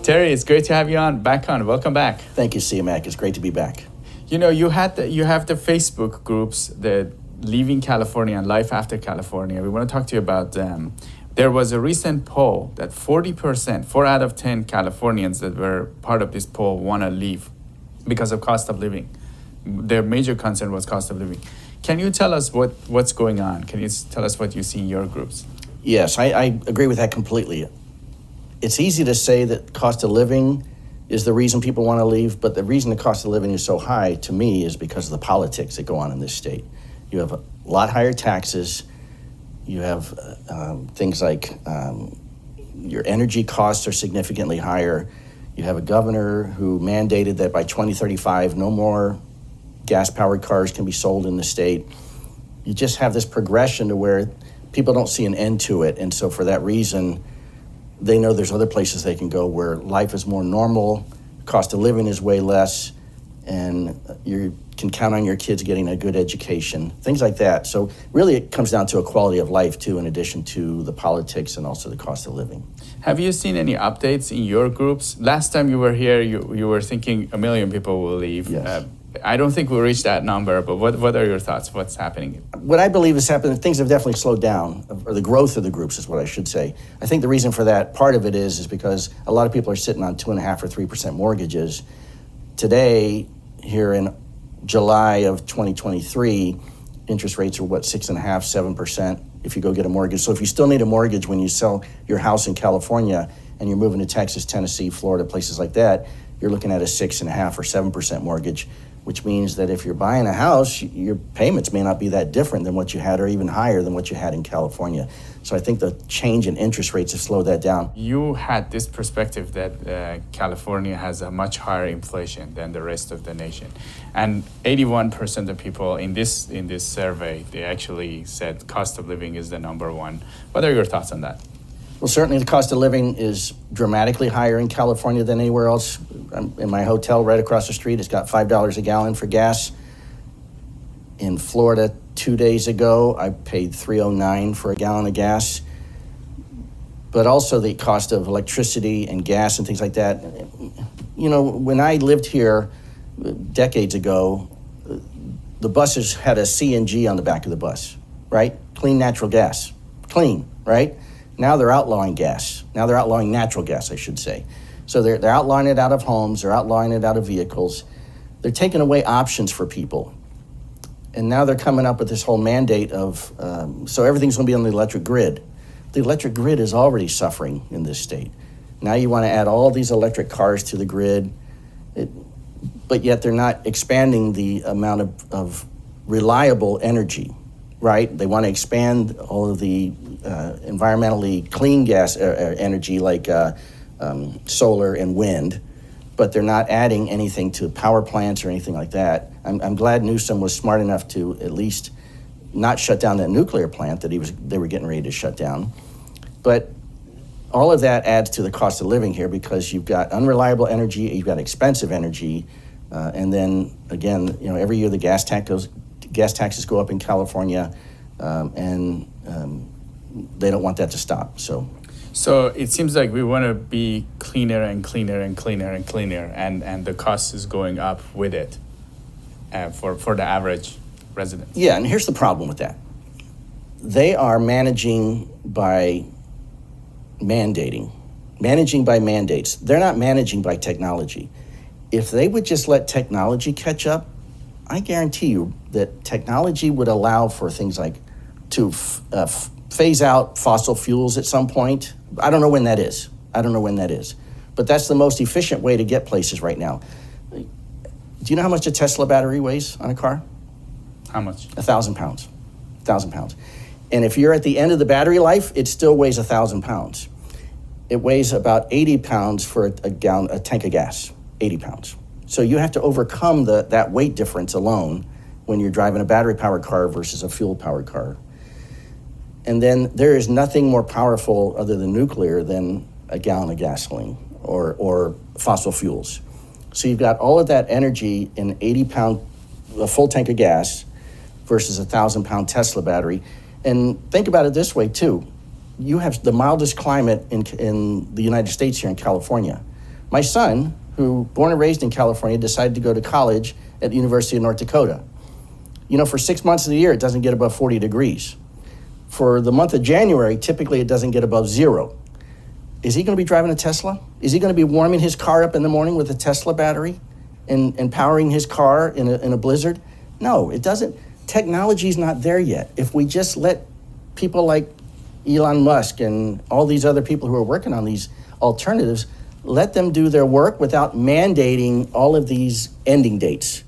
Terry, it's great to have you back on. Welcome back. Thank you, CMAC. It's great to be back. You know, you have the Facebook groups, the Leaving California and Life After California. We want to talk to you about them. There was a recent poll that 40%, 4 out of 10 Californians that were part of this poll want to leave because of cost of living. Their major concern was cost of living. Can you tell us what's going on? Can you tell us what you see in your groups? Yes, I agree with that completely. It's easy to say that cost of living is the reason people want to leave, but the reason the cost of living is so high, to me, is because of the politics that go on in this state. You have a lot higher taxes. You have things like your energy costs are significantly higher. You have a governor who mandated that by 2035, no more gas-powered cars can be sold in the state. You just have this progression to where people don't see an end to it. And so for that reason, they know there's other places they can go where life is more normal, cost of living is way less, and you can count on your kids getting a good education, things like that. So really it comes down to a quality of life too, in addition to the politics and also the cost of living. Have you seen any updates in your groups? Last time you were here, you were thinking 1 million people will leave. Yes. I don't think we'll reach that number, but what are your thoughts? What's happening? What I believe is happening, things have definitely slowed down, or the growth of the groups is what I should say. I think the reason for that, part of it is because a lot of people are sitting on 2.5% or 3% mortgages. Today, here in July of 2023, interest rates are 6.5%, 7% if you go get a mortgage. So if you still need a mortgage when you sell your house in California and you're moving to Texas, Tennessee, Florida, places like that, you're looking at a 6.5% or 7% mortgage, which means that if you're buying a house, your payments may not be that different than what you had or even higher than what you had in California. So I think the change in interest rates have slowed that down. You had this perspective that California has a much higher inflation than the rest of the nation. And 81% of people in this survey, they actually said cost of living is the number one. What are your thoughts on that? Well, certainly the cost of living is dramatically higher in California than anywhere else. In my hotel right across the street, it's got $5 a gallon for gas. In Florida, 2 days ago, I paid $3.09 for a gallon of gas. But also the cost of electricity and gas and things like that. You know, when I lived here decades ago, the buses had a CNG on the back of the bus, right? Clean natural gas, clean, right? Now they're outlawing gas. Now they're outlawing natural gas, I should say. So they're outlawing it out of homes, they're outlawing it out of vehicles. They're taking away options for people. And now they're coming up with this whole mandate of, so everything's gonna be on the electric grid. The electric grid is already suffering in this state. Now you wanna add all these electric cars to the grid, but yet they're not expanding the amount of reliable energy, right? They wanna expand all of the environmentally clean gas energy like solar and wind, but they're not adding anything to power plants or anything like that. I'm glad Newsom was smart enough to at least not shut down that nuclear plant that they were getting ready to shut down. But all of that adds to the cost of living here because you've got unreliable energy, you've got expensive energy, and then again, you know, every year the gas taxes go up in California, and they don't want that to stop. So it seems like we want to be cleaner and cleaner and cleaner and cleaner, and the cost is going up with it for the average resident. Yeah, and here's the problem with that. They are managing by mandates. They're not managing by technology. If they would just let technology catch up, I guarantee you that technology would allow for things like to phase out fossil fuels at some point. I don't know when that is. But that's the most efficient way to get places right now. Do you know how much a Tesla battery weighs on a car? How much? 1,000 pounds. 1,000 pounds. And if you're at the end of the battery life, it still weighs 1,000 pounds. It weighs about 80 pounds for a tank of gas, 80 pounds. So you have to overcome that weight difference alone when you're driving a battery-powered car versus a fuel-powered car. And then there is nothing more powerful other than nuclear than a gallon of gasoline or fossil fuels. So you've got all of that energy in a full tank of gas versus a 1,000-pound Tesla battery. And think about it this way too. You have the mildest climate in the United States here in California. My son, who born and raised in California, decided to go to college at the University of North Dakota. You know, for 6 months of the year, it doesn't get above 40 degrees. For the month of January, typically it doesn't get above 0. Is he going to be driving a Tesla? Is he going to be warming his car up in the morning with a Tesla battery and powering his car in a blizzard? No, it doesn't. Technology's not there yet. If we just let people like Elon Musk and all these other people who are working on these alternatives, let them do their work without mandating all of these ending dates.